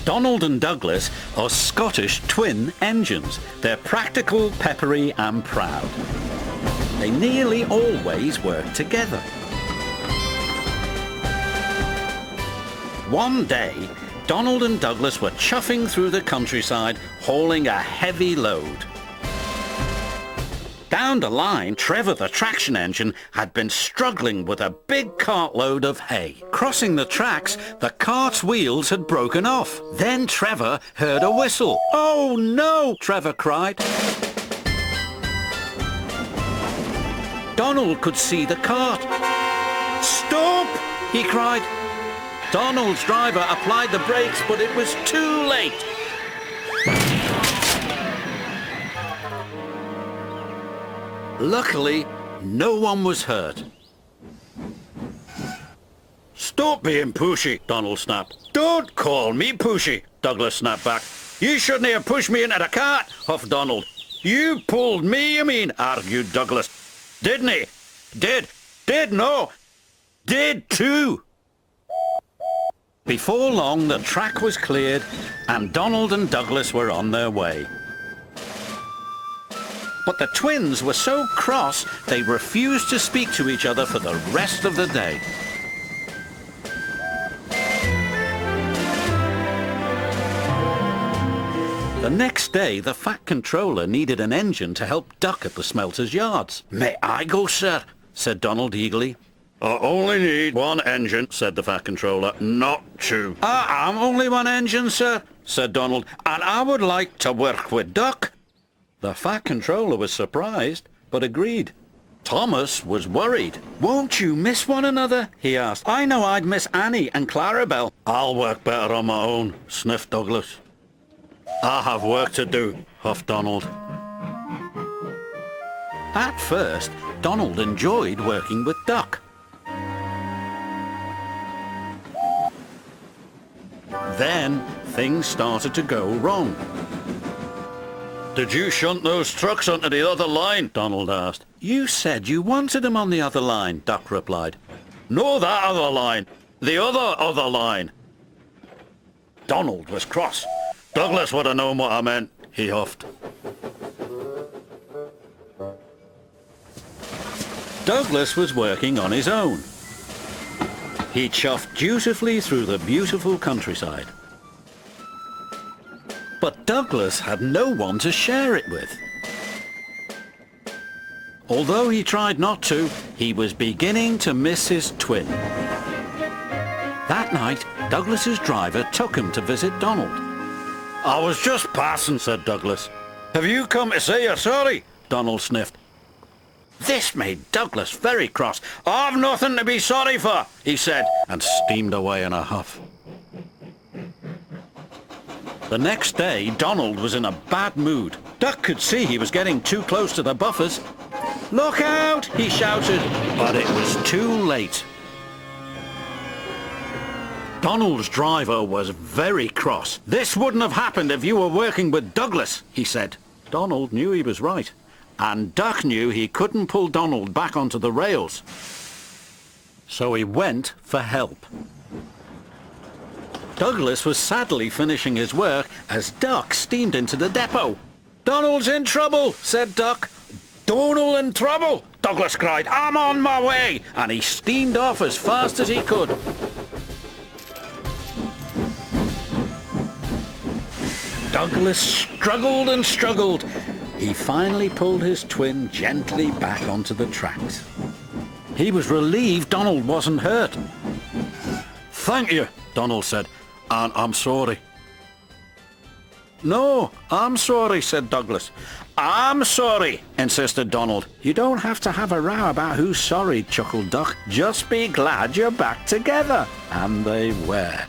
Donald and Douglas are Scottish twin engines. They're practical, peppery and proud. They nearly always work together. One day, Donald and Douglas were chuffing through the countryside, hauling a heavy load. Down the line, Trevor the traction engine had been struggling with a big cartload of hay. Crossing the tracks, the cart's wheels had broken off. Then Trevor heard a whistle. "Oh no!" Trevor cried. Donald could see the cart. "Stop!" he cried. Donald's driver applied the brakes, but it was too late. Luckily, no one was hurt. "Stop being pushy," Donald snapped. "Don't call me pushy," Douglas snapped back. "You shouldn't have pushed me into the cart," huffed Donald. "You pulled me, you mean," argued Douglas. "Didn't he?" Did, no. Did too." Before long, the track was cleared and Donald and Douglas were on their way. But the twins were so cross, they refused to speak to each other for the rest of the day. The next day, the Fat Controller needed an engine to help Duck at the smelter's yards. "May I go, sir?" said Donald eagerly. "I only need one engine," said the Fat Controller, "not two." "I am only one engine, sir," said Donald, "and I would like to work with Duck." The Fat Controller was surprised, but agreed. Thomas was worried. "Won't you miss one another?" he asked. "I know I'd miss Annie and Clarabelle." "I'll work better on my own," sniffed Douglas. "I have work to do," huffed Donald. At first, Donald enjoyed working with Duck. Then, things started to go wrong. "Did you shunt those trucks onto the other line?" Donald asked. "You said you wanted them on the other line," Duck replied. "No, that other line. The other line." Donald was cross. "Douglas would have known what I meant," he huffed. Douglas was working on his own. He chuffed dutifully through the beautiful countryside. But Douglas had no one to share it with. Although he tried not to, he was beginning to miss his twin. That night, Douglas's driver took him to visit Donald. "I was just passing," said Douglas. "Have you come to say you're sorry?" Donald sniffed. This made Douglas very cross. "I've nothing to be sorry for," he said, and steamed away in a huff. The next day, Donald was in a bad mood. Duck could see he was getting too close to the buffers. "Look out!" he shouted, but it was too late. Donald's driver was very cross. "This wouldn't have happened if you were working with Douglas," he said. Donald knew he was right, and Duck knew he couldn't pull Donald back onto the rails. So he went for help. Douglas was sadly finishing his work as Duck steamed into the depot. "Donald's in trouble," said Duck. "Donald in trouble!" Douglas cried. "I'm on my way!" And he steamed off as fast as he could. Douglas struggled and struggled. He finally pulled his twin gently back onto the tracks. He was relieved Donald wasn't hurt. "Thank you," Donald said, "and I'm sorry." "No, I'm sorry," said Douglas. "I'm sorry," insisted Donald. "You don't have to have a row about who's sorry," chuckled Duck. "Just be glad you're back together." And they were.